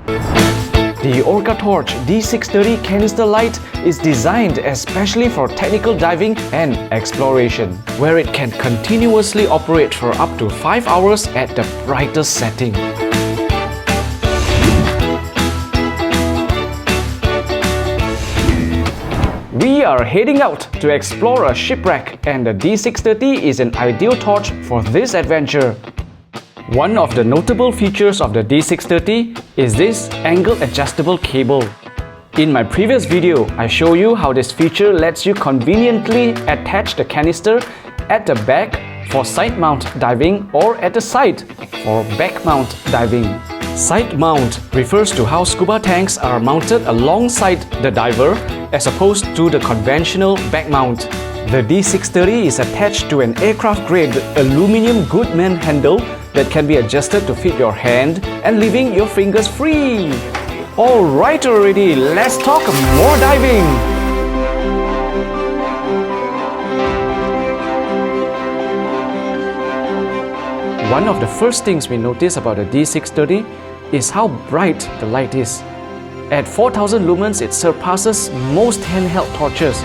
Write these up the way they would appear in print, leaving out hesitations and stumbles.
The OrcaTorch D630 canister light is designed especially for technical diving and exploration, where it can continuously operate for up to 5 hours at the brightest setting. We are heading out to explore a shipwreck, and the D630 is an ideal torch for this adventure. One of the notable features of the D630 is this angle adjustable cable. In my previous video, I show you how this feature lets you conveniently attach the canister at the back for side mount diving or at the side for back mount diving. Side mount refers to how scuba tanks are mounted alongside the diver as opposed to the conventional back mount. The D630 is attached to an aircraft-grade aluminum Goodman handle that can be adjusted to fit your hand and leaving your fingers free. Alright already, let's talk more diving! One of the first things we notice about the D630 is how bright the light is. At 4000 lumens, it surpasses most handheld torches.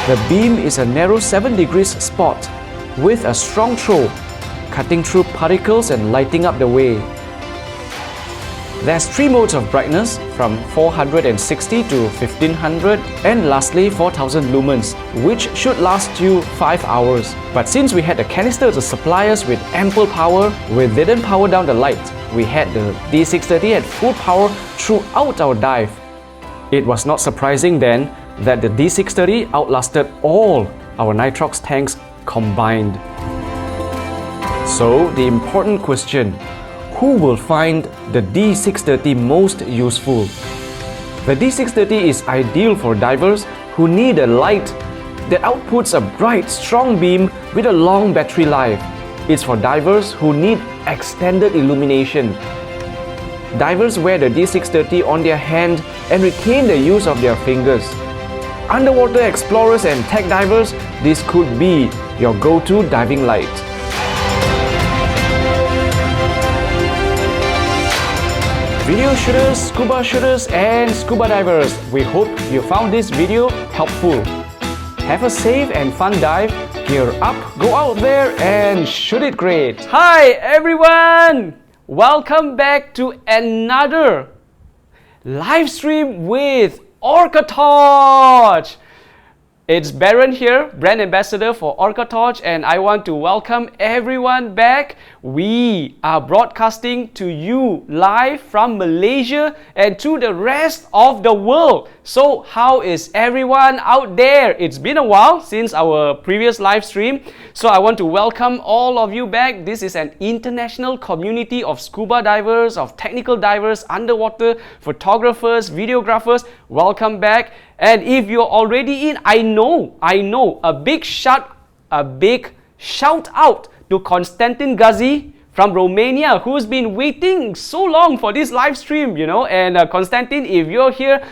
The beam is a narrow 7 degrees spot with a strong throw, cutting through particles and lighting up the way. There's 3 modes of brightness from 460 to 1500 and lastly 4000 lumens, which should last you 5 hours. But since we had the canister to supply us with ample power, we didn't power down the light. We had the D630 at full power throughout our dive. It was not surprising then that the D630 outlasted all our nitrox tanks combined. So the important question, who will find the D630 most useful? The D630 is ideal for divers who need a light that outputs a bright, strong beam with a long battery life. It's for divers who need extended illumination. Divers wear the D630 on their hand and retain the use of their fingers. Underwater explorers and tech divers, this could be your go-to diving light. Video shooters, shooters and scuba divers, we hope you found this video helpful. Have a safe and fun dive, gear up, go out there and shoot it great. Hi everyone! Welcome back to another live stream with OrcaTorch! It's Baron here, brand ambassador for OrcaTorch, and I want to welcome everyone back. We are broadcasting to you live from Malaysia and to the rest of the world. So how is everyone out there? It's been a while since our previous live stream, so I want to welcome all of you back. This is an international community of scuba divers, of technical divers, underwater photographers, videographers. Welcome back. And if you're already in, I know, a big shout out to Constantin Gazi from Romania, who's been waiting so long for this live stream, And Constantin, if you're here,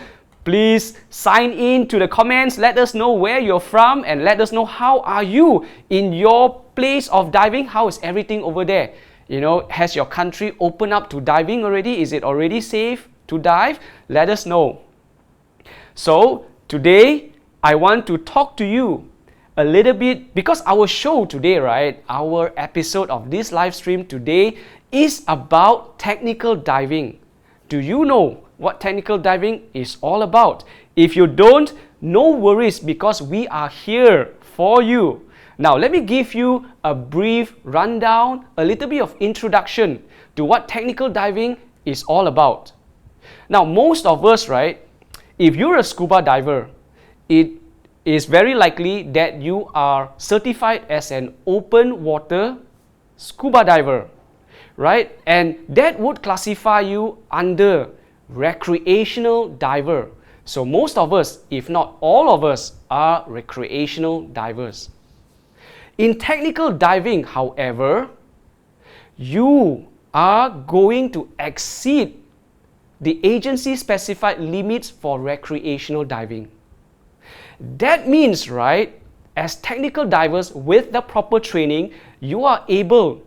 please sign in to the comments. Let us know where you're from and let us know how are you in your place of diving. How is everything over there? Has your country opened up to diving already? Is it already safe to dive? Let us know. So today I want to talk to you a little bit because our show today, right? Our episode of this live stream today is about technical diving. Do you know what technical diving is all about? If you don't, no worries because we are here for you. Now let me give you a brief rundown, a little bit of introduction to what technical diving is all about. Now most of us, right? If you're a scuba diver, it is very likely that you are certified as an open water scuba diver, right? And that would classify you under recreational diver. So most of us, if not all of us, are recreational divers. In technical diving, however, you are going to exceed the agency-specified limits for recreational diving. That means, right, As technical divers with the proper training, you are able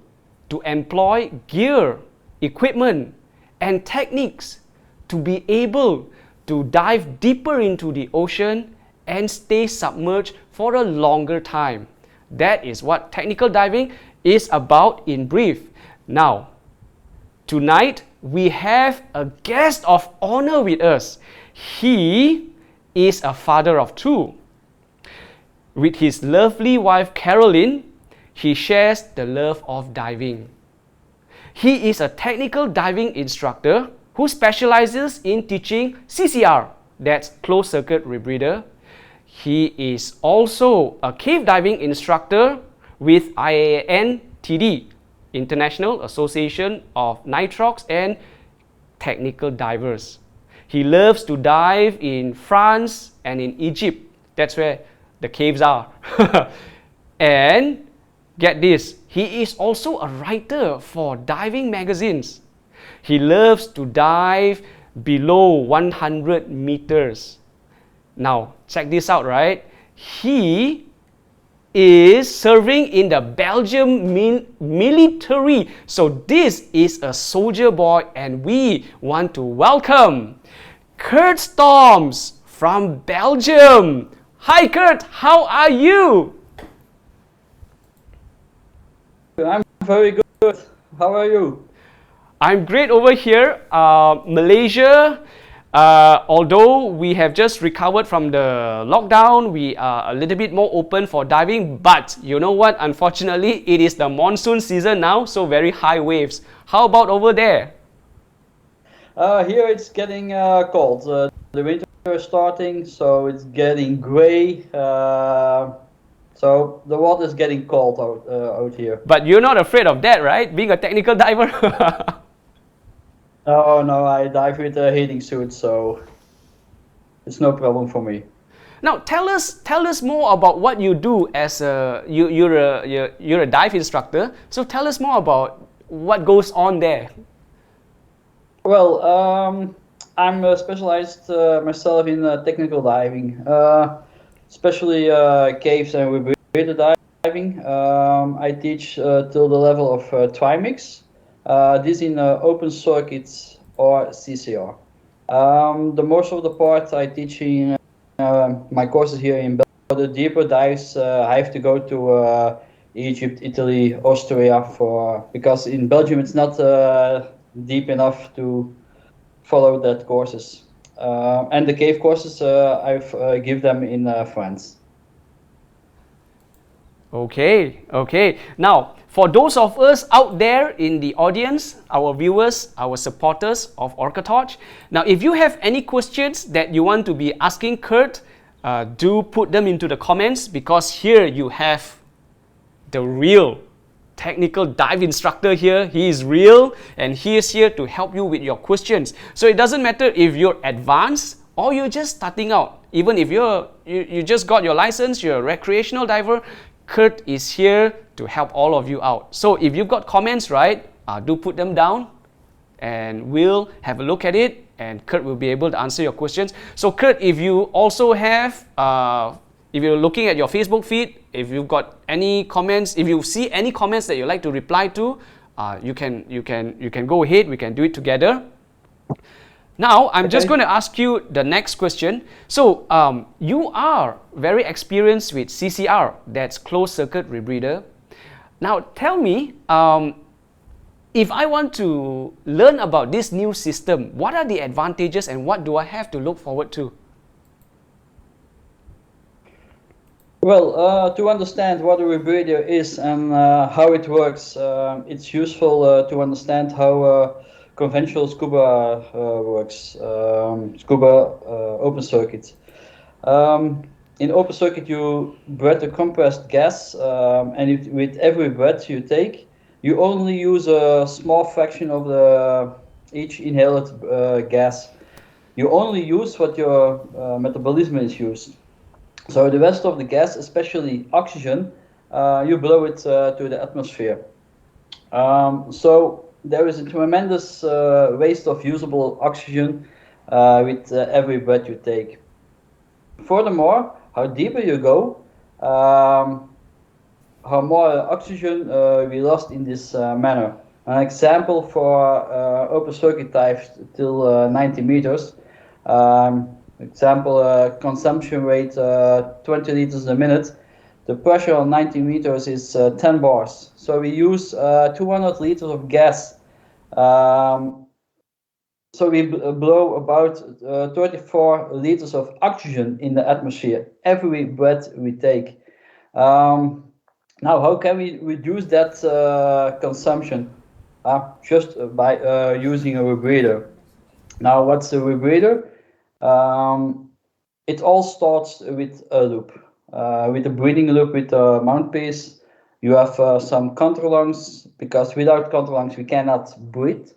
to employ gear, equipment, and techniques to be able to dive deeper into the ocean and stay submerged for a longer time. That is what technical diving is about in brief. Now, tonight we have a guest of honor with us. He is a father of two. With his lovely wife Caroline, he shares the love of diving. He is a technical diving instructor who specializes in teaching CCR, that's closed circuit rebreather. He is also a cave diving instructor with IANTD, International Association of Nitrox and Technical Divers. He loves to dive in France and in Egypt. That's where the caves are. And get this, he is also a writer for diving magazines. He loves to dive below 100 meters. Now, check this out, right? He is serving in the Belgium military. So this is a soldier boy, and we want to welcome Kurt Storms from Belgium. Hi Kurt, how are you? I'm very good. How are you? I'm great over here. Malaysia, although we have just recovered from the lockdown, we are a little bit more open for diving. But you know what? Unfortunately, it is the monsoon season now, so very high waves. How about over there? Here it's getting cold. The winter is starting, so it's getting gray. So the water is getting cold out here. But you're not afraid of that, right? Being a technical diver? Oh no, I dive with a heating suit, so it's no problem for me. Now tell us more about what you do as you're a dive instructor. So tell us more about what goes on there. Well, I'm specialized myself in technical diving, especially caves and rebreather diving. I teach till the level of trimix. This in open circuits or CCR. The most of the part I teach in my courses here in Belgium. For the deeper dives, I have to go to Egypt, Italy, Austria because in Belgium it's not deep enough to follow that courses. And the cave courses I've give them in France. Okay. Now, for those of us out there in the audience, our viewers, our supporters of OrcaTorch, now if you have any questions that you want to be asking Kurt, do put them into the comments, because here you have the real technical dive instructor here. He is real and he is here to help you with your questions. So it doesn't matter if you're advanced or you're just starting out. Even if you just got your license, you're a recreational diver, Kurt is here to help all of you out. So if you've got comments, right, do put them down and we'll have a look at it and Kurt will be able to answer your questions. So Kurt, if you also have, if you're looking at your Facebook feed, if you've got any comments, if you see any comments that you'd like to reply to, you can go ahead, we can do it together. Now, I'm just going to ask you the next question. So, you are very experienced with CCR, that's closed circuit rebreather. Now, tell me, if I want to learn about this new system, what are the advantages and what do I have to look forward to? Well, to understand what a rebreather is and how it works, it's useful to understand how conventional scuba works, scuba open circuit. In open circuit you breathe a compressed gas, and with every breath you take, you only use a small fraction of each inhaled gas. You only use what your metabolism is used. So the rest of the gas, especially oxygen, you blow it to the atmosphere. So there is a tremendous waste of usable oxygen with every breath you take. Furthermore, how deeper you go, how more oxygen we lost in this manner. An example for open circuit types till 90 meters. Example, consumption rate 20 liters a minute. The pressure on 90 meters is 10 bars. So we use 200 liters of gas. So we blow about 34 liters of oxygen in the atmosphere every breath we take. Now, how can we reduce that consumption? Just by using a rebreather. Now, what's a rebreather? It all starts with a loop, with a breathing loop with a mouthpiece. You have some control lungs, because without control lungs we cannot breathe.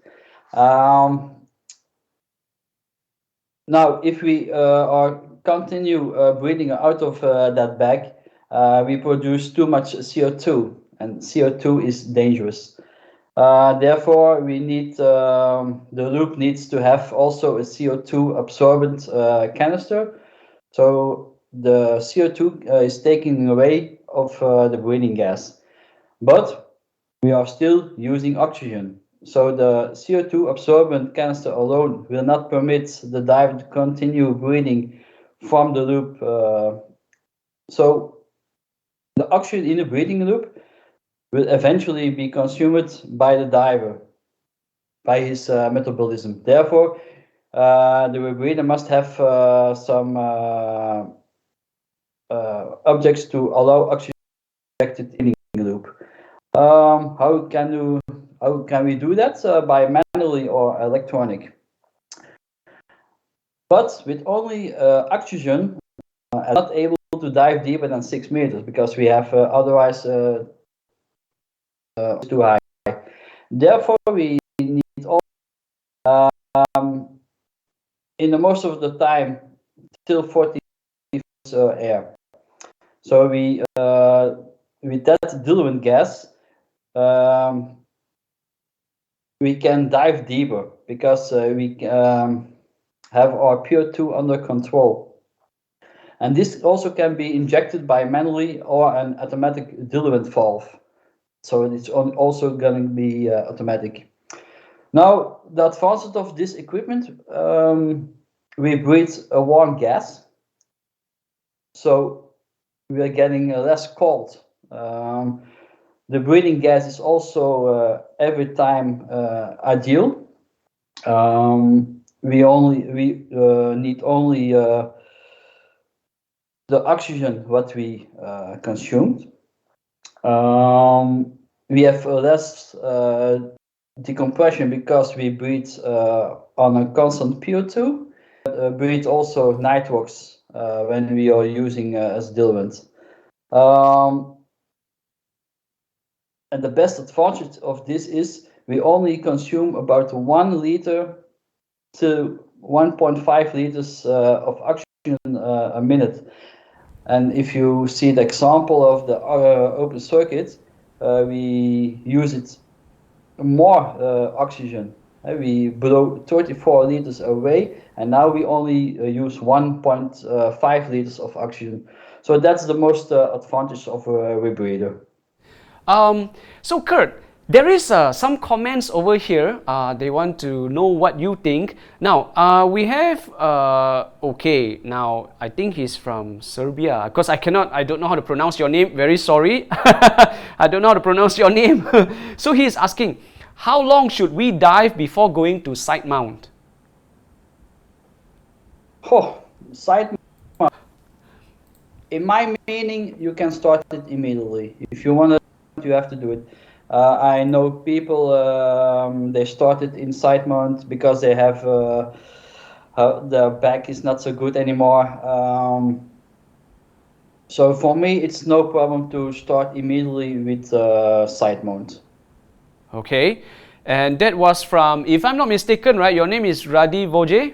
Now, if we are continue breathing out of that bag, we produce too much CO2, and CO2 is dangerous. Therefore, we need the loop needs to have also a CO2 absorbent canister. So the CO2 is taken away of the breathing gas, but we are still using oxygen. So the CO2 absorbent canister alone will not permit the diver to continue breathing from the loop. So the oxygen in the breathing loop will eventually be consumed by the diver, by his metabolism. Therefore, the rebreather must have some objects to allow oxygen injected in the loop. How can we do that? By manually or electronic. But with only oxygen, I'm not able to dive deeper than 6 meters, because we have otherwise too high. Therefore, we need all in the most of the time till 40 air. So we with that diluent gas, we can dive deeper, because we have our PO2 under control. And this also can be injected by manually or an automatic diluent valve. So it's also going to be automatic. Now, the advantage of this equipment, we breathe a warm gas, so we are getting less cold. The breathing gas is also every time ideal. We need only the oxygen what we consumed. We have less decompression, because we breathe on a constant PO2. Breathe also nitrox when we are using as diluent. And the best advantage of this is we only consume about 1 liter to 1.5 liters of oxygen a minute. And if you see the example of the open circuit, we use it more oxygen. We blow 34 liters away, and now we only use 1.5 liters of oxygen. So that's the most advantage of a rebreather. So Kurt, there is some comments over here. They want to know what you think. Now, we have, okay, now I think he's from Serbia, because I don't know how to pronounce your name. Very sorry. I don't know how to pronounce your name. So he's asking, how long should we dive before going to side mount? Side mount. In my meaning, you can start it immediately. If you want to, you have to do it. I know people, they started in side mount because they have their back is not so good anymore. So for me, it's no problem to start immediately with side mount. Okay, and that was from, if I'm not mistaken, right, your name is Radivoje?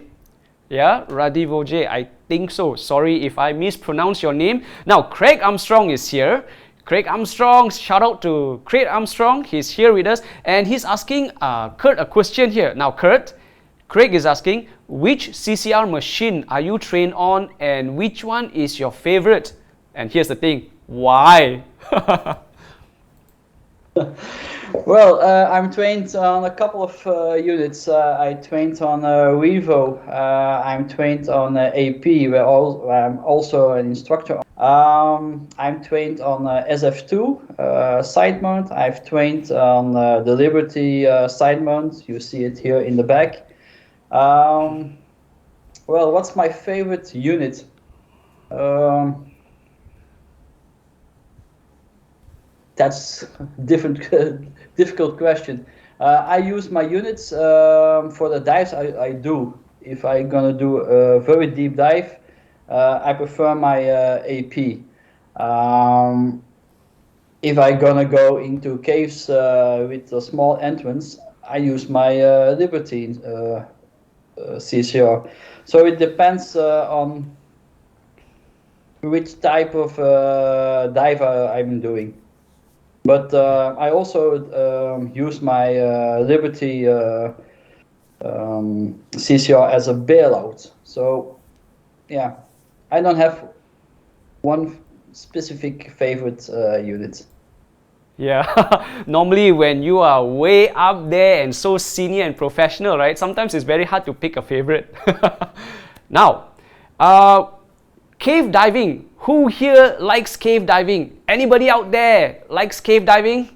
Yeah, Radivoje, I think so. Sorry if I mispronounce your name. Now, Craig Armstrong is here. Craig Armstrong, shout out to Craig Armstrong. He's here with us, and he's asking Kurt a question here. Now, Kurt, Craig is asking, which CCR machine are you trained on, and which one is your favorite? And here's the thing, Why? Well, I'm trained on a couple of units. I trained on Revo. I'm trained on AP, where I'm also an instructor. I'm trained on SF2 side mount. I've trained on the Liberty side mount. You see it here in the back. Well, what's my favorite unit? That's different, difficult question. I use my units for the dives I do. If I'm gonna do a very deep dive, I prefer my AP. If I'm gonna go into caves with a small entrance, I use my Liberty CCR. So it depends on which type of dive I'm doing. But I also use my Liberty CCR as a bailout. So yeah, I don't have one specific favorite unit. Yeah, normally when you are way up there and so senior and professional, right? Sometimes it's very hard to pick a favorite. Now, cave diving. Who here likes cave diving? Anybody out there likes cave diving?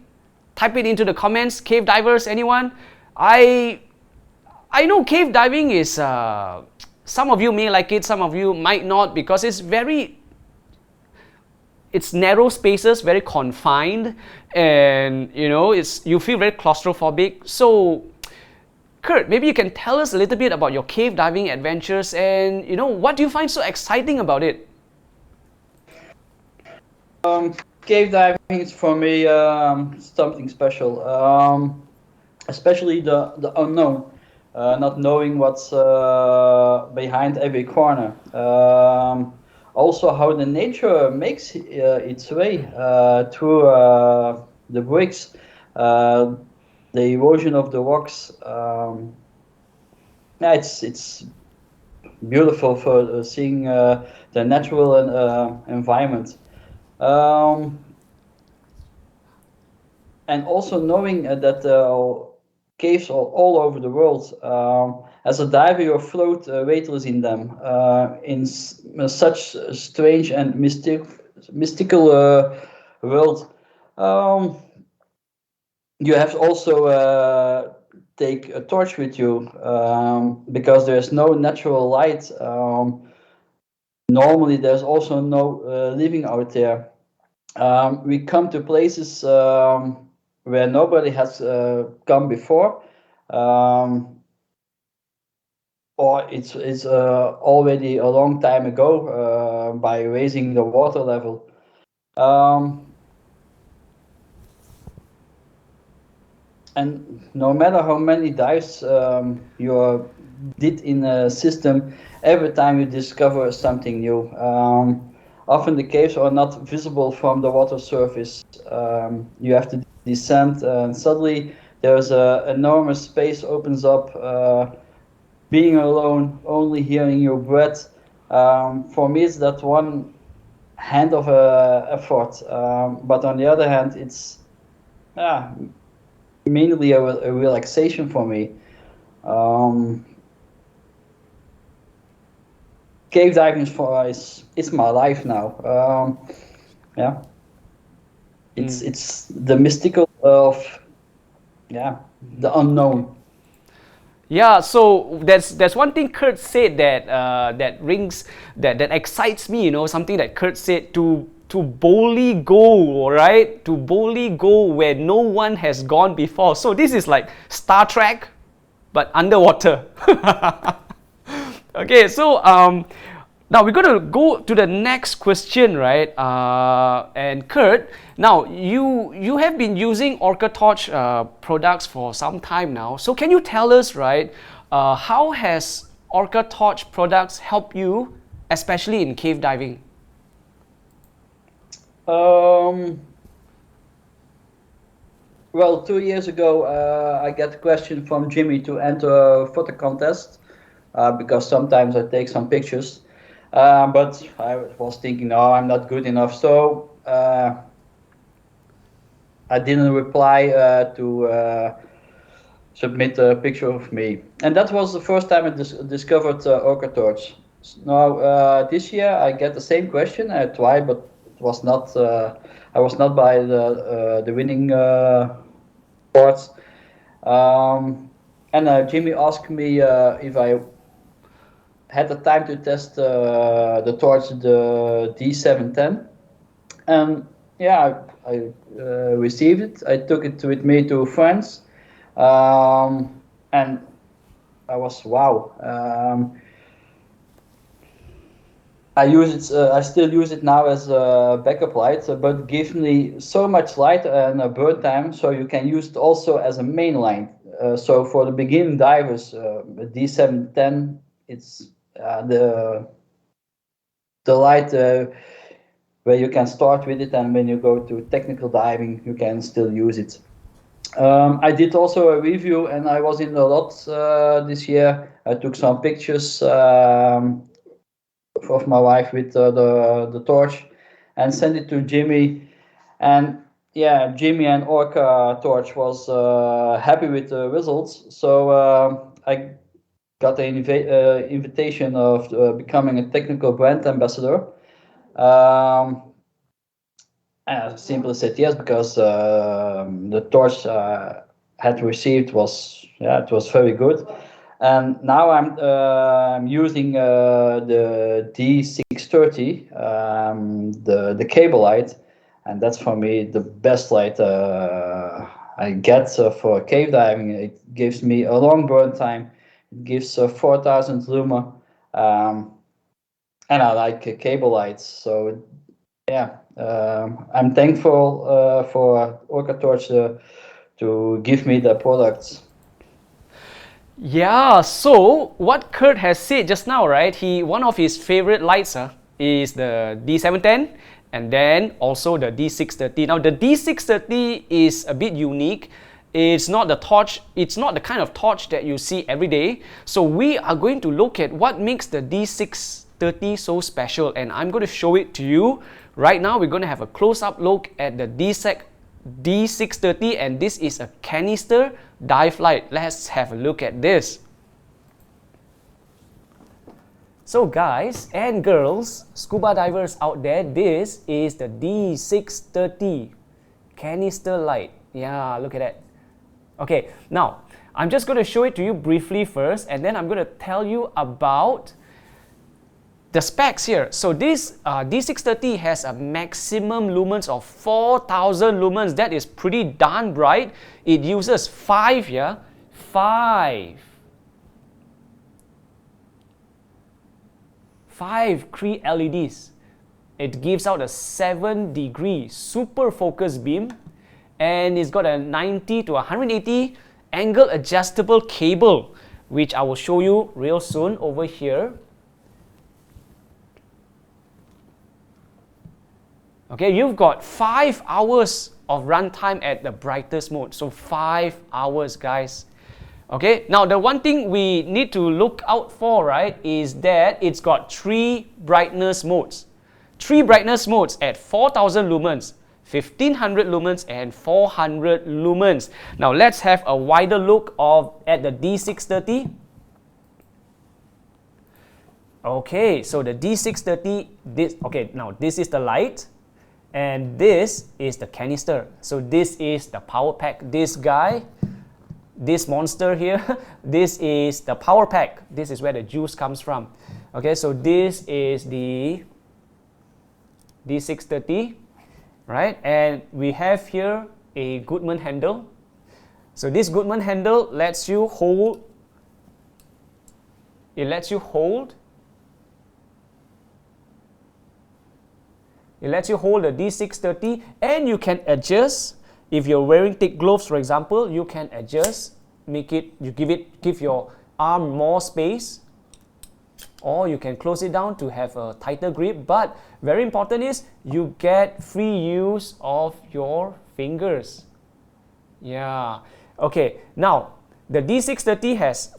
Type it into the comments. Cave divers, anyone? I know cave diving is, some of you may like it, some of you might not, because it's narrow spaces, very confined, and you feel very claustrophobic. So Kurt, maybe you can tell us a little bit about your cave diving adventures, and what do you find so exciting about it? Cave diving is for me something special, especially the unknown, not knowing what's behind every corner. Also, how the nature makes its way through the bricks, the erosion of the rocks. Yeah, it's beautiful for seeing the natural environment. And also knowing that caves are all over the world. As a diver, you float weightless in them, in such a strange and mystical world. You have to also take a torch with you because there's no natural light. Normally, there's also no living out there. We come to places where nobody has come before, or it's already a long time ago by raising the water level. And no matter how many dives you did in a system, every time you discover something new. Often the caves are not visible from the water surface. You have to descend, and suddenly there's an enormous space opens up. Being alone, only hearing your breath. For me, it's that one hand of effort. But on the other hand, it's mainly a relaxation for me. Cave diving is my life now. Yeah, it's the mystical of the unknown. Yeah, so there's one thing Kurt said that excites me. Something that Kurt said, to boldly go, right? To boldly go where no one has gone before. So this is like Star Trek, but underwater. Okay, so now we're going to go to the next question, right? And Kurt, now you have been using OrcaTorch products for some time now. So can you tell us, right, how has OrcaTorch products helped you, especially in cave diving? Well, 2 years ago, I got a question from Jimmy to enter a photo contest because sometimes I take some pictures. But I was thinking, no, I'm not good enough. So I didn't reply to submit a picture of me. And that was the first time I discovered OrcaTorch. Now this year I get the same question. I tried, but it was not. I was not by the winning parts. And Jimmy asked me if I had the time to test the torch, the D710, and yeah, I received it. I took it with me to France, and I was wow. I use it. I still use it now as a backup light, but it gives me so much light and burn time. So you can use it also as a main light. So for the beginning divers, D710, it's the light where you can start with it, and when you go to technical diving, you can still use it. I did also a review, and I was in a lot this year. I took some pictures of my wife with the torch and sent it to Jimmy. And yeah, Jimmy and OrcaTorch was happy with the results. So I got the invitation of becoming a technical brand ambassador. I simply said yes, because the torch had received was, yeah, it was very good. And now I'm using the D630, the cable light, and that's for me the best light I get for cave diving. It gives me a long burn time. It gives 4,000 luma, and I like cable lights. So yeah, I'm thankful for OrcaTorch to give me the products. Yeah, so what Kurt has said just now, right? One of his favorite lights is the D710 and then also the D630. Now the D630 is a bit unique. It's not the torch, it's not the kind of torch that you see every day. So we are going to look at what makes the D630 so special, and I'm going to show it to you. Right now we're going to have a close-up look at the D630, and this is a canister dive light. Let's have a look at this. So guys and girls, scuba divers out there, this is the D630 canister light. Yeah, look at that. Okay, now I'm just going to show it to you briefly first, and then I'm going to tell you about the specs here. So this D630 has a maximum lumens of 4,000 lumens. That is pretty darn bright. It uses 5 Cree LEDs. It gives out a 7-degree super focus beam, and it's got a 90 to 180 angle adjustable cable, which I will show you real soon over here. Okay, you've got 5 hours of runtime at the brightest mode. So 5 hours, guys. Okay, now the one thing we need to look out for, right, is that it's got 3 brightness modes. 3 brightness modes at 4,000 lumens, 1,500 lumens, and 400 lumens. Now let's have a wider look at the D630. Okay, so the D630, now this is the light. And this is the canister. So this is the power pack. This guy, this monster here, this is the power pack. This is where the juice comes from. Okay, so this is the D630, right? And we have here a Goodman handle. So this Goodman handle lets you hold. It lets you hold the D630, and you can adjust. If you're wearing thick gloves, for example, you can adjust, give your arm more space, or you can close it down to have a tighter grip. But very important is you get free use of your fingers. Yeah. Okay. Now the D630 has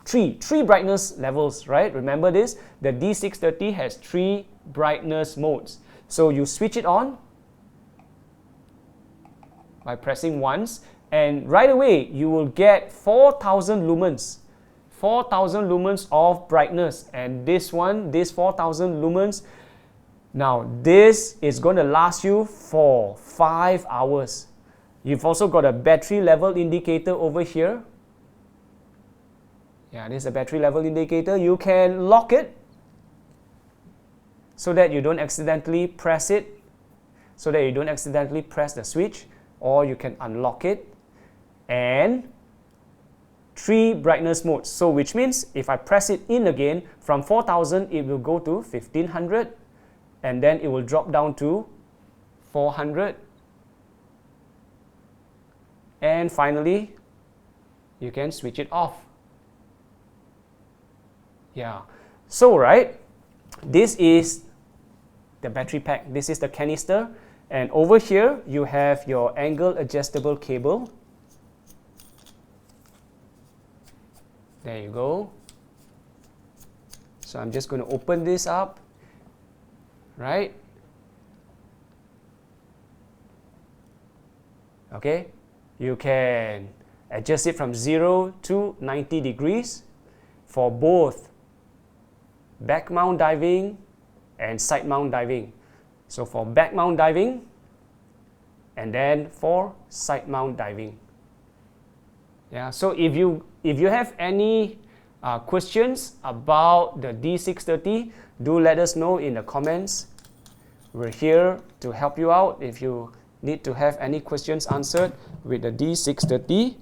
three brightness levels, right? Remember this. The D630 has 3 brightness modes. So you switch it on by pressing once, and right away you will get 4,000 lumens. 4,000 lumens of brightness, and this 4,000 lumens, now this is going to last you for 5 hours. You've also got a battery level indicator over here. Yeah, this is a battery level indicator. You can lock it so that you don't accidentally press the switch, or you can unlock it. And 3 brightness modes, so which means if I press it in again, from 4,000 it will go to 1,500, and then it will drop down to 400, and finally you can switch it off. Yeah, so right, this is the battery pack, this is the canister, and over here you have your angle adjustable cable. There you go. So I'm just going to open this up, right? Okay, you can adjust it from 0 to 90 degrees for both back mount diving and side mount diving. So for back mount diving, and then for side mount diving. Yeah, so if you have any questions about the D630, do let us know in the comments. We're here to help you out if you need to have any questions answered with the D630.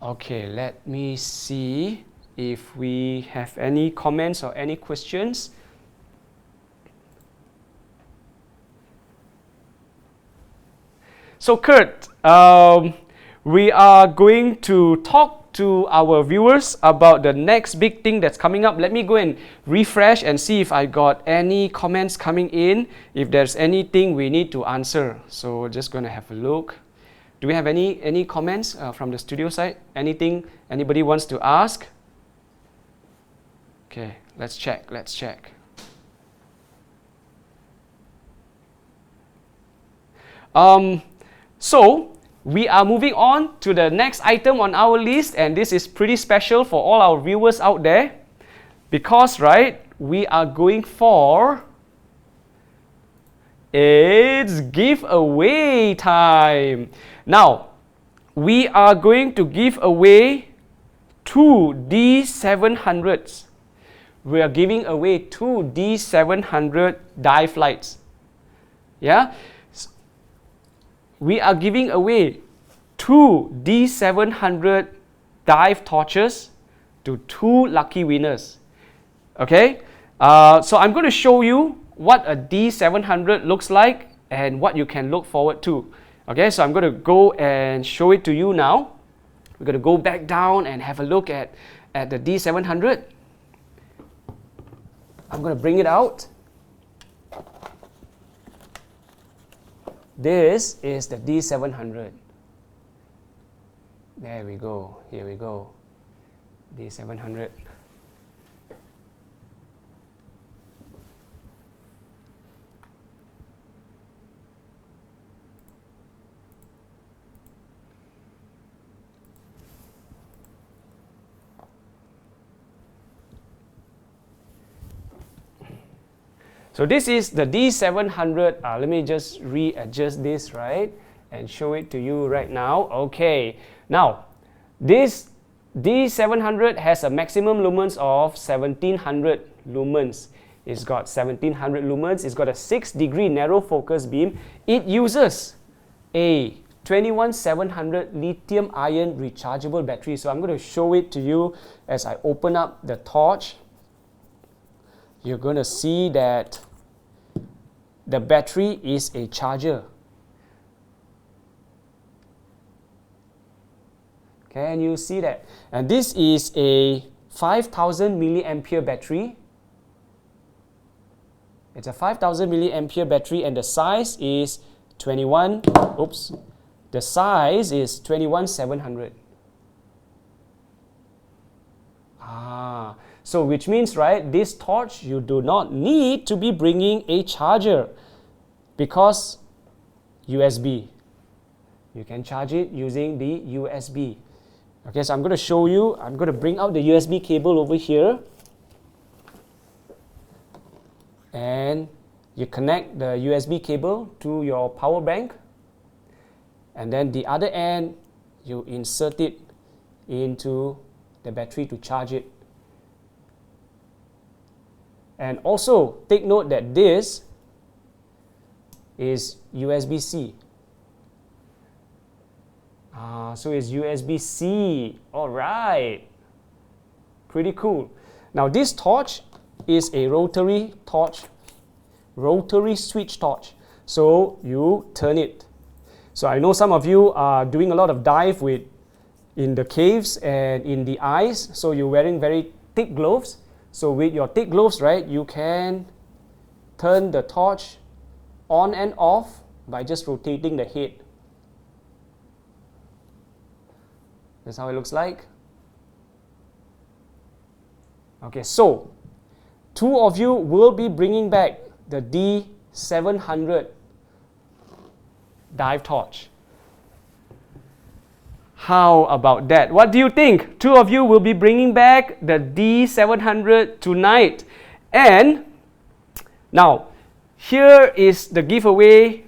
Okay, let me see if we have any comments or any questions. So Kurt, we are going to talk to our viewers about the next big thing that's coming up. Let me go and refresh and see if I got any comments coming in, if there's anything we need to answer. So just going to have a look. Do we have any comments from the studio side? Anything anybody wants to ask? Okay, let's check. So we are moving on to the next item on our list, and this is pretty special for all our viewers out there, because right, we are going for, it's giveaway time. Now we are going to give away 2 D700s. We are giving away 2 D700 dive lights. Yeah, we are giving away 2 D700 dive torches to 2 lucky winners. Okay, so I'm going to show you what a D700 looks like and what you can look forward to. Okay, so I'm going to go and show it to you now. We're going to go back down and have a look at the D700. I'm going to bring it out. This is the D700. There we go. Here we go. D700. So this is the D700. Let me just readjust this, right, and show it to you right now. Okay, now this D700 has a maximum lumens of 1700 lumens. It's got 1700 lumens. It's got a 6-degree narrow focus beam. It uses a 21700 lithium ion rechargeable battery. So I'm going to show it to you as I open up the torch. You're going to see that the battery is a charger. Can you see that? And this is a 5000 milliampere battery. It's a 5000 milliampere battery, and the size is 21700. So which means, right, this torch, you do not need to be bringing a charger because USB. You can charge it using the USB. Okay, so I'm going to show you. I'm going to bring out the USB cable over here. And you connect the USB cable to your power bank. And then the other end, you insert it into the battery to charge it. And also take note that this is USB-C. So it's USB-C. All right. Pretty cool. Now this torch is a rotary torch, rotary switch torch. So you turn it. So I know some of you are doing a lot of dive in the caves and in the ice. So you're wearing very thick gloves. So with your thick gloves, right, you can turn the torch on and off by just rotating the head. That's how it looks like. Okay, so two of you will be bringing back the D700 dive torch. How about that? What do you think? Two of you will be bringing back the D700 tonight. And now, here is the giveaway,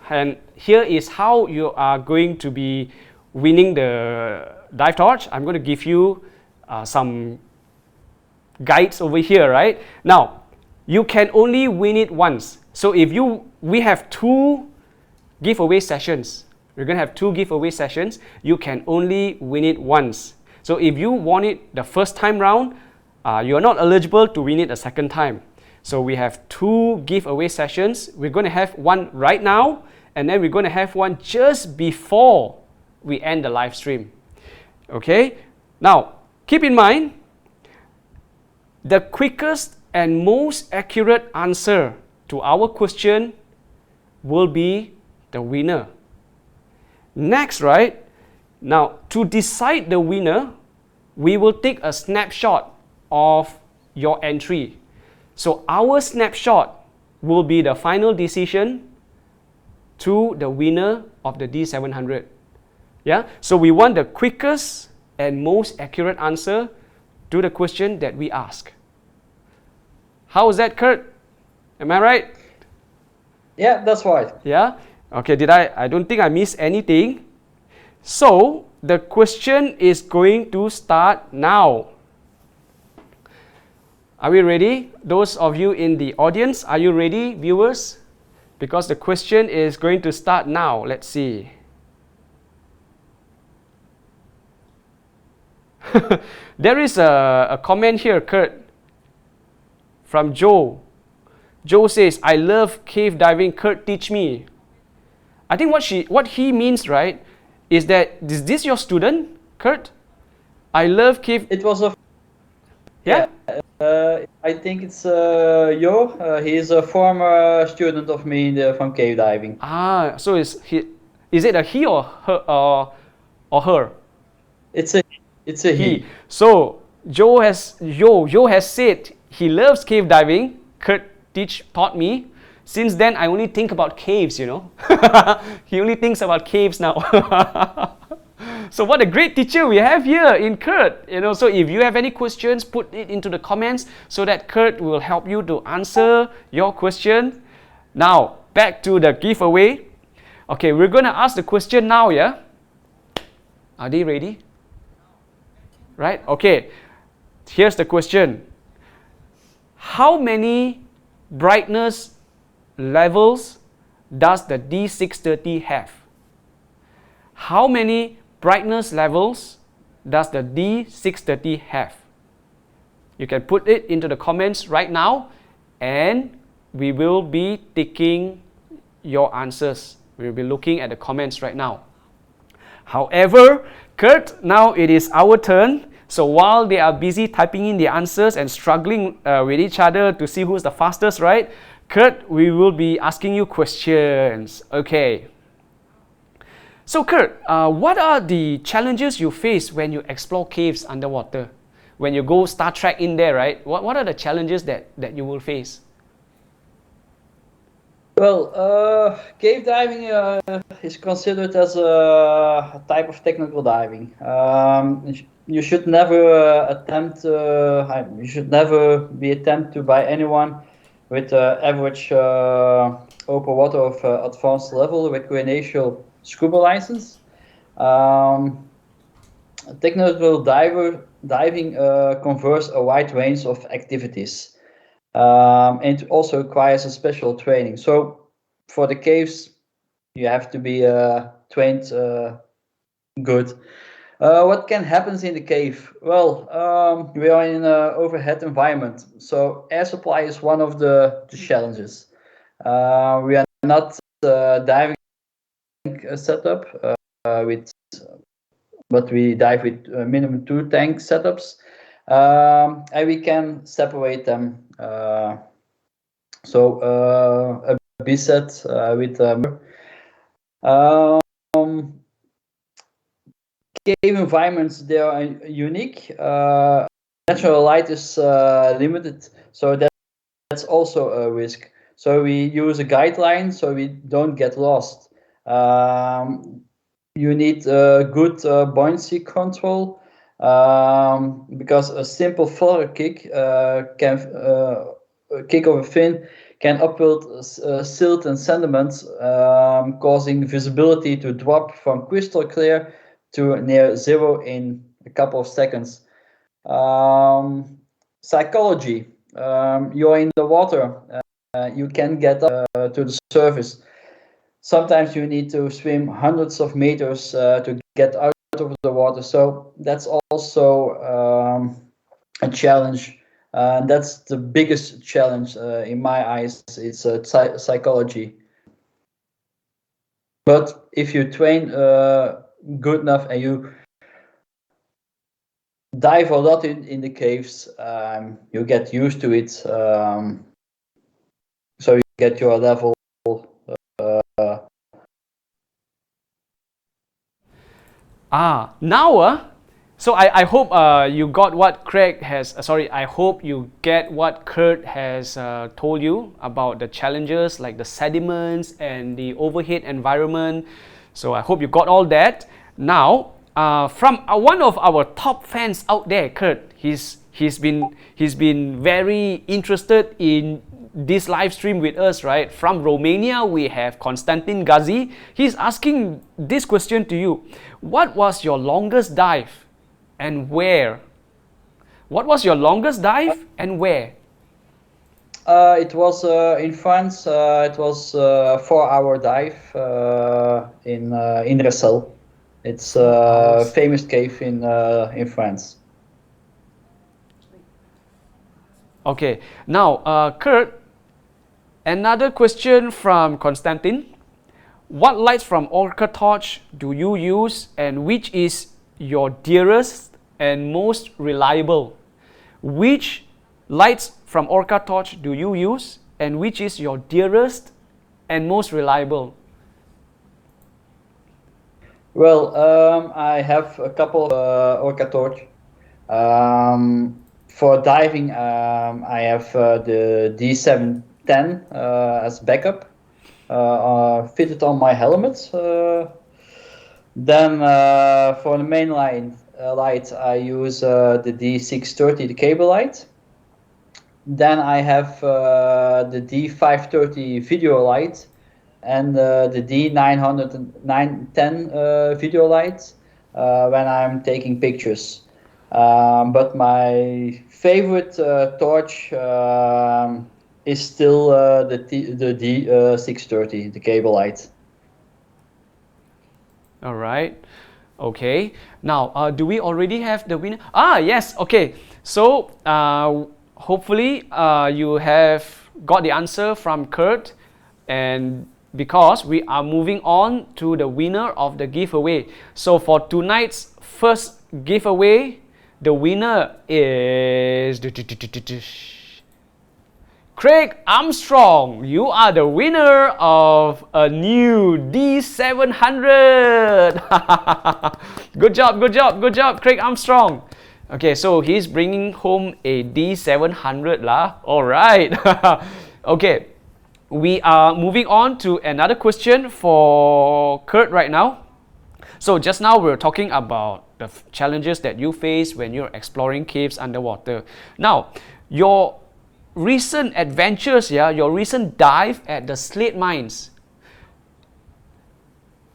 and here is how you are going to be winning the dive torch. I'm going to give you some guides over here, right? Now, you can only win it once. So if we have two giveaway sessions. We're going to have two giveaway sessions. You can only win it once. So if you won it the first time round, you are not eligible to win it a second time. So we have two giveaway sessions. We're going to have one right now, and then we're going to have one just before we end the live stream. Okay? Now, keep in mind, the quickest and most accurate answer to our question will be the winner. Next, right? Now, to decide the winner, we will take a snapshot of your entry. So our snapshot will be the final decision to the winner of the D700. Yeah? So we want the quickest and most accurate answer to the question that we ask. How is that, Kurt? Am I right? Yeah, that's right. Yeah? Okay, I don't think I missed anything. So, the question is going to start now. Are we ready? Those of you in the audience, are you ready, viewers? Because the question is going to start now. Let's see. There is a comment here, Kurt, from Joe. Joe says, I love cave diving. Kurt, teach me. I think what he means, right, is that, is this your student, Kurt? I love cave. It was a... Yeah? I think it's Jo. He is a former student of me from cave diving. Ah, so is it a he or her? Or her? It's a he. So Joe has said he loves cave diving. Kurt taught me. Since then, I only think about caves, you know. He only thinks about caves now. So what a great teacher we have here in Kurt. You know, so if you have any questions, put it into the comments so that Kurt will help you to answer your question. Now, back to the giveaway. Okay, we're going to ask the question now, yeah? Are they ready? Right? Okay. Here's the question. How many brightness levels does the D630 have? How many brightness levels does the D630 have? You can put it into the comments right now, and we will be taking your answers. We will be looking at the comments right now. However, Kurt, now it is our turn. So while they are busy typing in the answers and struggling with each other to see who's the fastest, right? Kurt, we will be asking you questions. Okay. So Kurt, what are the challenges you face when you explore caves underwater? when you go Star Trek in there, right? What are the challenges that you will face? Well, cave diving is considered as a type of technical diving. You should never you should never be attempted by anyone with average open water of advanced level recreational scuba license. Um, Technical diving covers a wide range of activities. And it also requires a special training. So for the caves, you have to be trained good. What can happen in the cave? Well, we are in an overhead environment, so air supply is one of the challenges. We are not diving setup with, but we dive with minimum 2 tank setups, and we can separate them. A B set with cave environments, they are unique. Natural light is limited, so that's also a risk. So we use a guideline so we don't get lost. You need good buoyancy control, because a simple flutter kick kick of a fin can upward silt and sediments, causing visibility to drop from crystal clear to near zero in a couple of seconds. Psychology. You're in the water. You can get up to the surface. Sometimes you need to swim hundreds of meters to get out of the water. So that's also a challenge. That's the biggest challenge in my eyes. It's psychology. But if you train good enough and you dive a lot in the caves, you get used to it. So you get your level. So I hope you got what Craig has, I hope you get what Kurt has told you about the challenges like the sediments and the overhead environment. So I hope you got all that. Now, from one of our top fans out there, Kurt, he's been very interested in this live stream with us, right? From Romania, we have Constantin Gazi. He's asking this question to you. What was your longest dive and where? What was your longest dive and where? It was in France. It was a 4-hour dive in Ressel. It's a famous cave in France. Okay, now Kurt, another question from Konstantin. What lights from OrcaTorch do you use and which is your dearest and most reliable? Which lights from OrcaTorch do you use and which is your dearest and most reliable? Well, I have a couple of OrcaTorch. For diving, I have the D710 as backup, fitted on my helmet. Then for the main light, I use the D630, the cable light. Then I have the D530 video light and the D910 video light when I'm taking pictures. But my favorite torch is still the D630, the cable light. All right. Okay. Now, do we already have the winner? Yes. Okay. So, hopefully, you have got the answer from Kurt, and because we are moving on to the winner of the giveaway. So, for tonight's first giveaway, the winner is Craig Armstrong. You are the winner of a new D700. Good job, Craig Armstrong. Okay, so he's bringing home a D700 lah. All right. Okay, we are moving on to another question for Kurt right now. So just now we were talking about the challenges that you face when you're exploring caves underwater. Now, your recent adventures, yeah, your recent dive at the slate mines,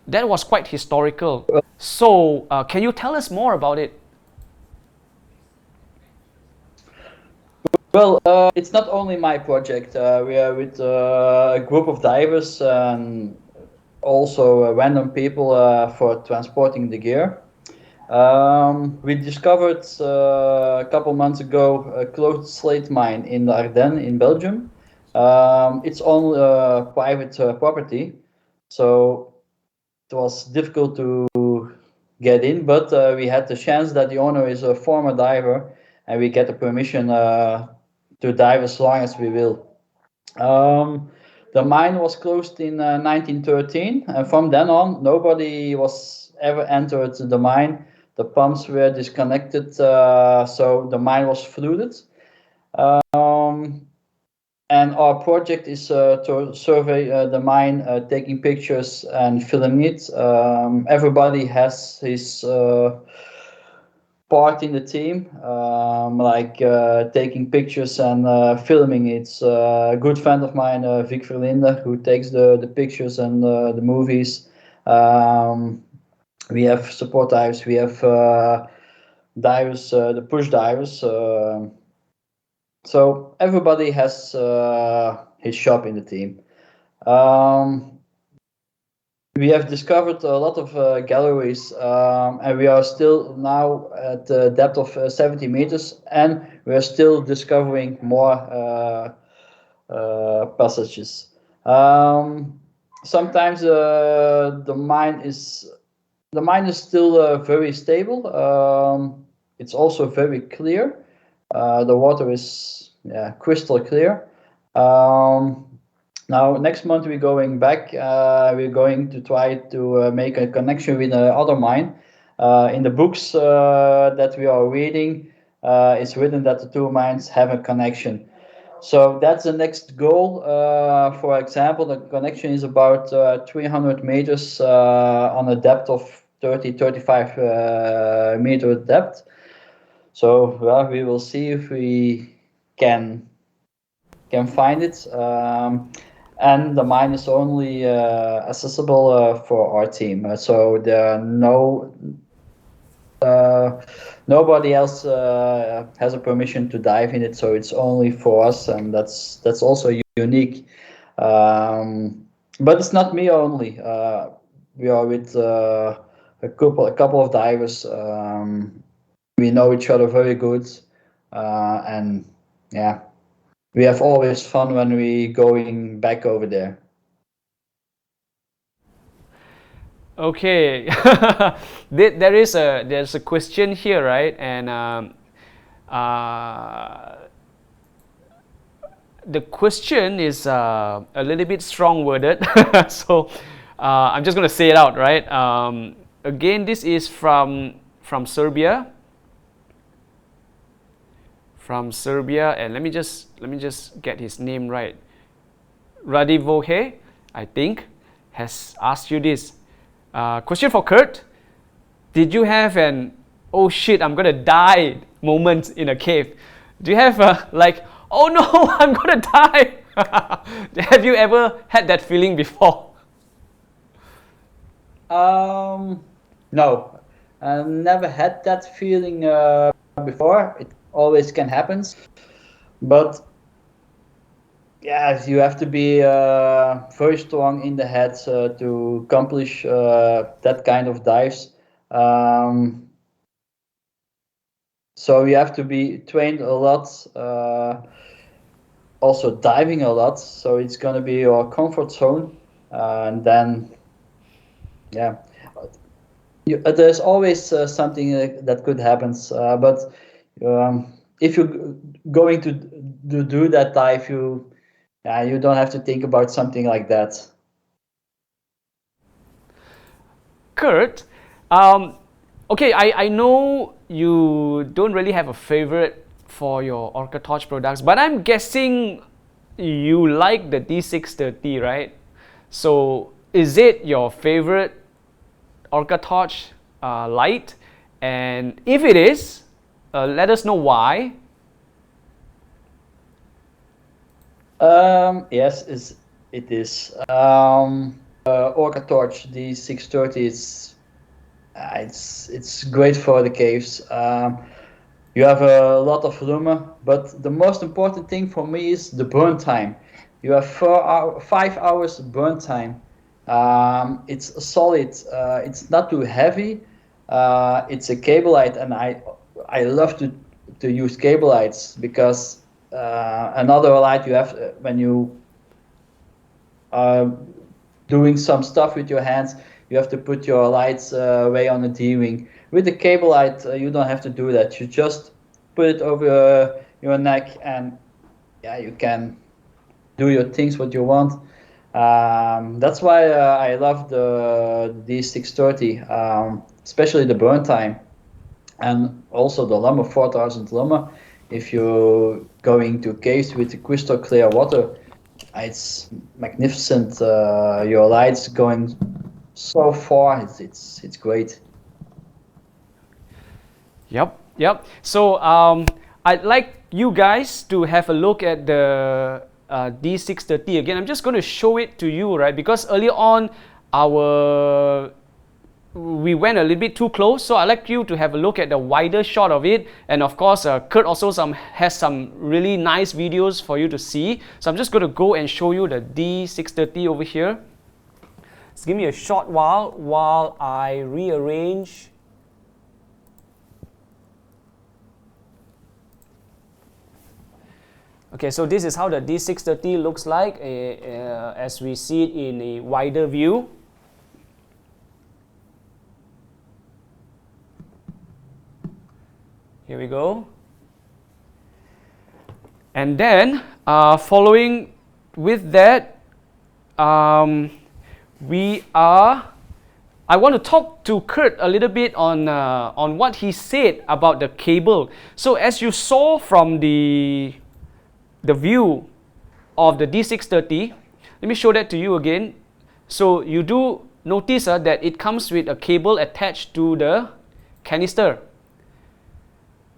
that was quite historical. So can you tell us more about it? Well, it's not only my project. We are with a group of divers and also random people for transporting the gear. We discovered a couple months ago a closed slate mine in the Ardennes in Belgium. It's on private property, so it was difficult to get in, but we had the chance that the owner is a former diver and we get the permission to dive as long as we will. The mine was closed in 1913, and from then on, nobody was ever entered the mine. The pumps were disconnected, so the mine was flooded. And our project is to survey the mine, taking pictures and filming it. Everybody has his part in the team, like taking pictures and filming. It's a good friend of mine, Vic Verlinde, who takes the pictures and the movies. We have support divers, we have divers, the push divers. So everybody has his shop in the team. We have discovered a lot of galleries, and we are still now at the depth of 70 meters, and we are still discovering more passages. Sometimes the mine is still very stable. It's also very clear. The water is crystal clear. Now, next month we're going back. We're going to try to make a connection with another mine. In the books that we are reading, it's written that the two mines have a connection. So that's the next goal. For example, the connection is about 300 meters on a depth of 35 meter depth. So we will see if we can find it. And the mine is only accessible for our team. So there are nobody else has a permission to dive in it. So it's only for us, and that's also unique. But it's not me only. We are with a couple of divers. We know each other very good, and yeah. We have always fun when we going back over there. Okay, there's a question here, right? And the question is a little bit strong worded, so I'm just gonna say it out, right? Again, this is from Serbia. From Serbia, and let me just get his name right. Radivoje, I think, has asked you this. Question for Kurt: did you have an "oh shit, I'm gonna die" moment in a cave? Do you have like, "oh no, I'm gonna die"? Have you ever had that feeling before? No, I never had that feeling before. It always can happen, but yeah, you have to be very strong in the head to accomplish that kind of dives. So you have to be trained a lot, also diving a lot. So it's gonna be your comfort zone, and then yeah, there's always something that could happen. But if you're going to do that dive, you don't have to think about something like that. Kurt, okay, I know you don't really have a favorite for your OrcaTorch products, but I'm guessing you like the D630, right? So is it your favorite OrcaTorch light? And if it is, let us know why. Yes, it is. OrcaTorch D630 it's great for the caves. You have a lot of lumen, but the most important thing for me is the burn time. You have 5 hours burn time. It's solid. It's not too heavy. It's a cable light, and I love to use cable lights because another light you have when you are doing some stuff with your hands, you have to put your lights way on the D-ring. With the cable light, you don't have to do that. You just put it over your neck, and yeah, you can do your things what you want. That's why I love the D630, especially the burn time, and also the Lumber 4000 Lumber. If you're going to caves with crystal clear water, it's magnificent. Your lights going so far, it's great. Yep. So I'd like you guys to have a look at the D630 again. I'm just going to show it to you, right? Because earlier on, we went a little bit too close, so I'd like you to have a look at the wider shot of it. And of course, Kurt also has some really nice videos for you to see. So I'm just going to go and show you the D630 over here. Just give me a short while I rearrange. Okay, so this is how the D630 looks like as we see it in a wider view. Here we go. And then following with that, I want to talk to Kurt a little bit on what he said about the cable. So as you saw from the view of the D630, let me show that to you again. So you do notice that it comes with a cable attached to the canister.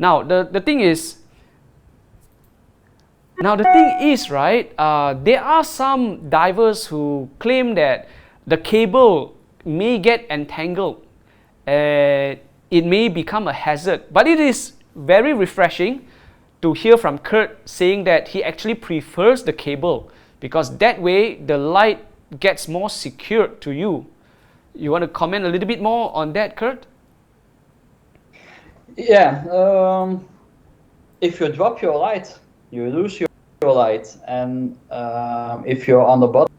Now the thing is, right, there are some divers who claim that the cable may get entangled. It may become a hazard, but it is very refreshing to hear from Kurt saying that he actually prefers the cable because that way the light gets more secured to you. You want to comment a little bit more on that, Kurt? Yeah, if you drop your light, you lose your light, and if you're on the bottom,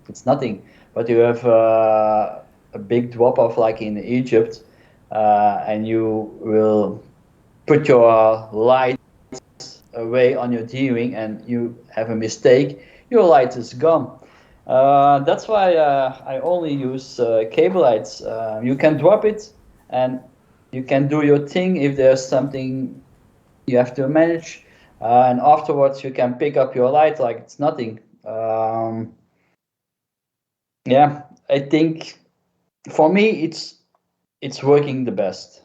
it's nothing. But you have a big drop off like in Egypt, and you will put your light away on your D-ring and you have a mistake, your light is gone. That's why I only use cable lights. You can drop it and you can do your thing if there's something you have to manage, and afterwards you can pick up your light like it's nothing. Yeah, I think for me it's working the best.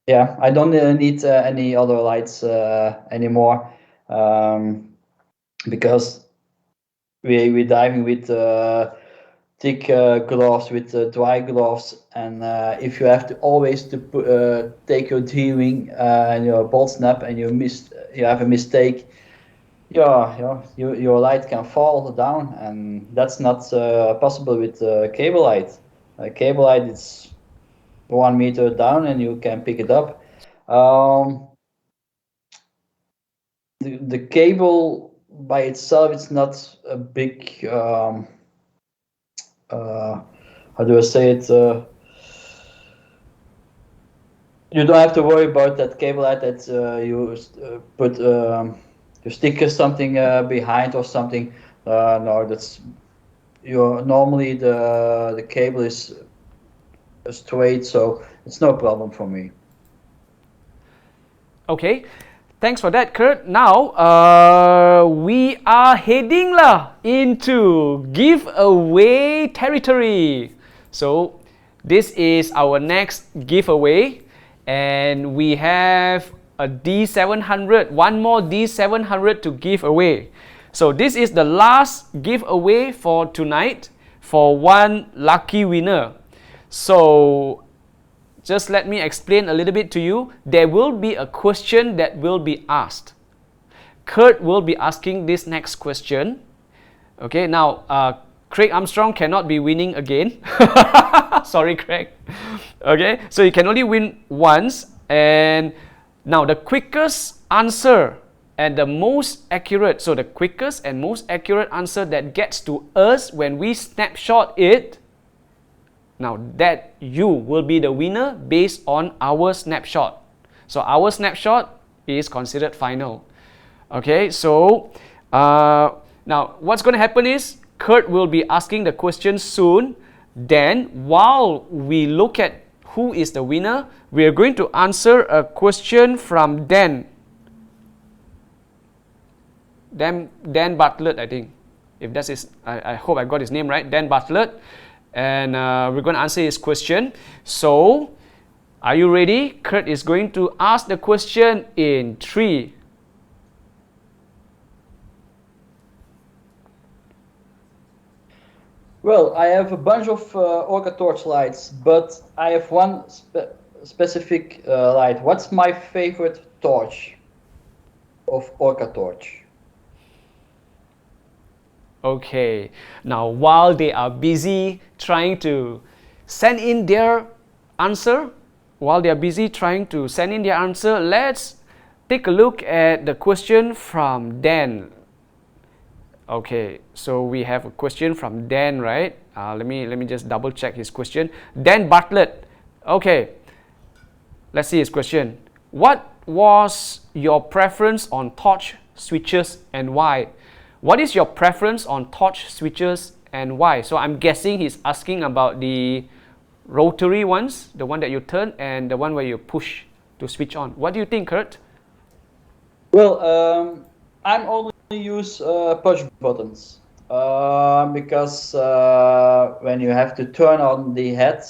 Yeah, I don't need any other lights anymore, because we're diving with thick gloves, with dry gloves, and if you have to always to take your D-ring and your bolt snap and you have a mistake, your light can fall down, and that's not possible with cable light. Cable light is 1 meter down and you can pick it up. The cable by itself, it's not a big how do I say it, you don't have to worry about that cable light that you put you stick something behind or something. No, that's normally the cable is straight, so it's no problem for me. Okay, thanks for that, Kurt. Now, we are heading into giveaway territory. So, this is our next giveaway, and we have a D700, one more D700 to give away. So, this is the last giveaway for tonight for one lucky winner. So, just let me explain a little bit to you. There will be a question that will be asked. Kurt will be asking this next question. Okay, now Craig Armstrong cannot be winning again. Sorry, Craig. Okay, so you can only win once. And now the quickest answer and the most accurate, so the quickest and most accurate answer that gets to us when we snapshot it, now that you will be the winner based on our snapshot. So our snapshot is considered final. Okay, so now what's going to happen is Kurt will be asking the question soon. Then while we look at who is the winner, we are going to answer a question from Dan Bartlett, I think. If that's his, I hope I got his name right, Dan Bartlett. And we're going to answer his question. So, are you ready? Kurt is going to ask the question in 3. Well, I have a bunch of OrcaTorch lights, but I have one specific light. What's my favorite torch of OrcaTorch? Okay, now while they are busy trying to send in their answer, let's take a look at the question from Dan. Okay, so we have a question from Dan, right? Let me just double check his question. Dan Bartlett. Okay, let's see his question. What was your preference on torch switches and why? What is your preference on torch switches and why? So I'm guessing he's asking about the rotary ones, the one that you turn and the one where you push to switch on. What do you think, Kurt? Well, I'm only use push buttons because when you have to turn on the head,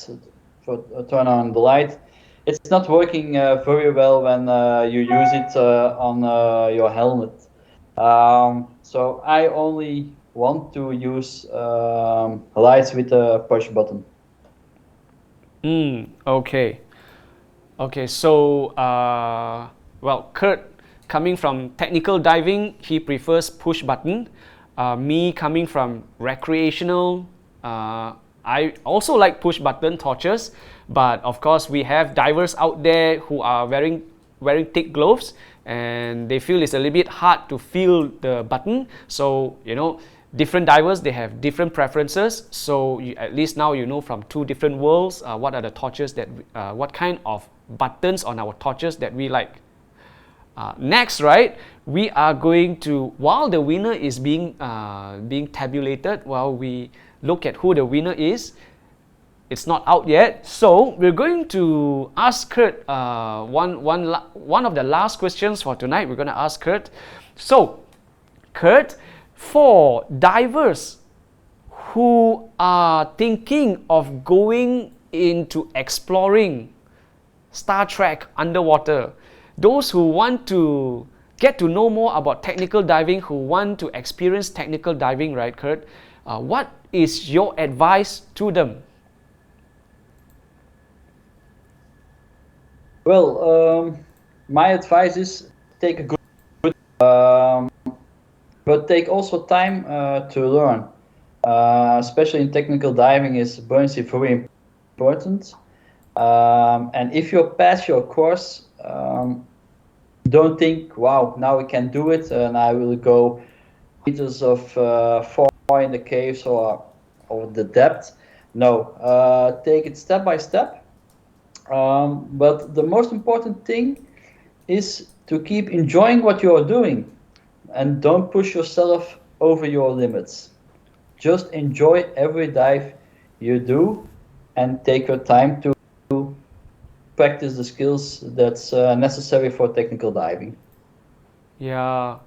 turn on the light, it's not working very well when you use it on your helmet. So I only want to use lights with a push button. Okay. Okay, so well, Kurt, coming from technical diving, he prefers push button. Me coming from recreational, I also like push button torches, but of course we have divers out there who are wearing thick gloves and they feel it's a little bit hard to feel the button. So, you know, different divers, they have different preferences. So at least now you know from 2 different worlds what are the torches that, what kind of buttons on our torches that we like. Next, right, we are going to, while the winner is being tabulated, while we look at who the winner is, it's not out yet. So we're going to ask Kurt one of the last questions for tonight. We're going to ask Kurt. So, Kurt, for divers who are thinking of going into exploring Star Trek underwater, those who want to get to know more about technical diving, who want to experience technical diving, right, Kurt? What is your advice to them? Well, my advice is take a good but take also time to learn. Especially in technical diving, is buoyancy very important. And if you pass your course, don't think, wow, now we can do it and I will go meters of far in the caves or the depth. No, take it step by step. But the most important thing is to keep enjoying what you are doing and don't push yourself over your limits. Just enjoy every dive you do and take your time to practice the skills that's necessary for technical diving. Yeah,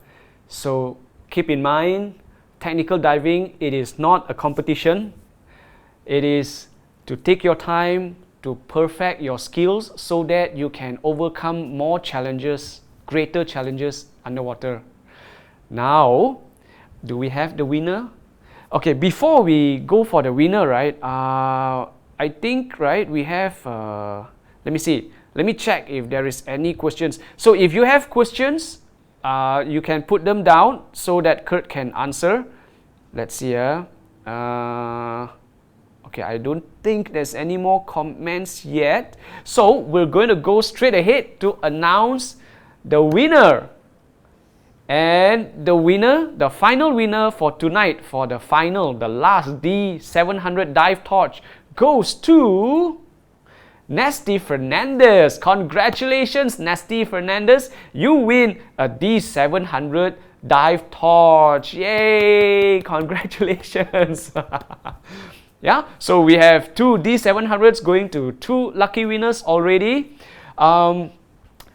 so keep in mind, technical diving, it is not a competition. It is to take your time to perfect your skills so that you can overcome more challenges, greater challenges underwater. Now, do we have the winner? Okay, before we go for the winner, right, I think, right, we have, let me see, let me check if there is any questions. So if you have questions, you can put them down so that Kurt can answer. Let's see here. Okay, I don't think there's any more comments yet. So we're going to go straight ahead to announce the winner. And the winner, the final winner for tonight, for the final, the last D700 dive torch goes to Nasty Fernandez. Congratulations, Nasty Fernandez. You win a D700 dive torch. Yay! Congratulations. Yeah, so we have two D700s going to two lucky winners already.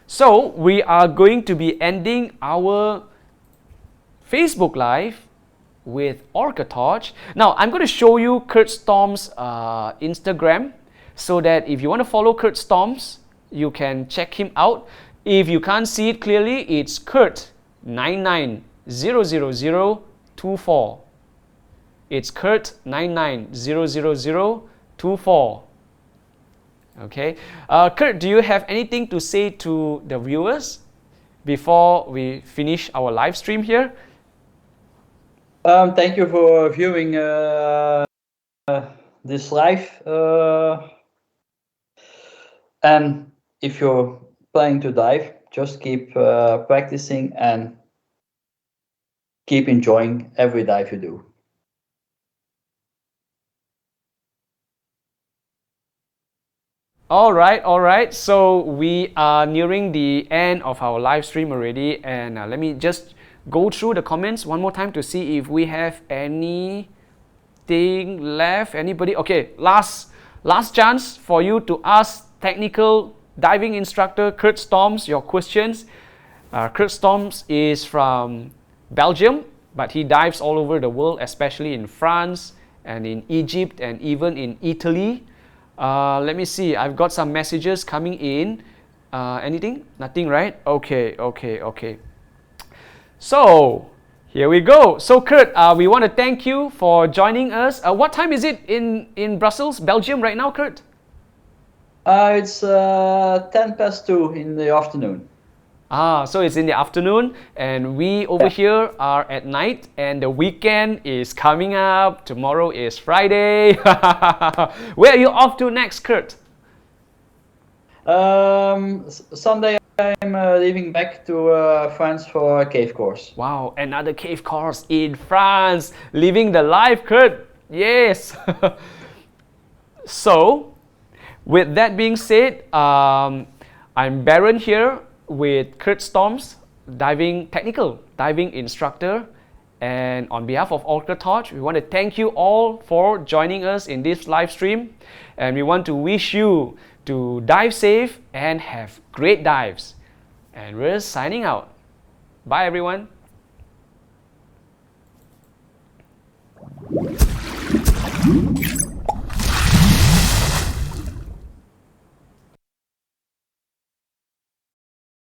So we are going to be ending our Facebook Live with OrcaTorch. Now I'm going to show you Kurt Storm's Instagram, so that if you want to follow Kurt Storms, you can check him out. If you can't see it clearly, it's Kurt9900024. It's Kurt9900024. Okay. Kurt, do you have anything to say to the viewers before we finish our live stream here? Thank you for viewing this live. And if you're planning to dive, just keep practicing and keep enjoying every dive you do. All right. So we are nearing the end of our live stream already, and let me just go through the comments one more time to see if we have anything left. Anybody? Okay, last chance for you to ask technical diving instructor Kurt Storms your questions. Kurt Storms is from Belgium, but he dives all over the world, especially in France and in Egypt and even in Italy. Let me see, I've got some messages coming in. Anything? Nothing, right? Okay. So, here we go. So Kurt, we want to thank you for joining us. What time is it in Brussels, Belgium right now, Kurt? It's 2:10 in the afternoon. So it's in the afternoon, and we over here are at night, and the weekend is coming up. Tomorrow is Friday. Where are you off to next, Kurt? Sunday I'm leaving back to France for a cave course. Wow, another cave course in France. Living the life, Kurt. Yes. So, with that being said, I'm Baron here with Kurt Storms, technical diving instructor. And on behalf of OrcaTorch, we want to thank you all for joining us in this live stream. And we want to wish you to dive safe and have great dives. And we're signing out. Bye, everyone.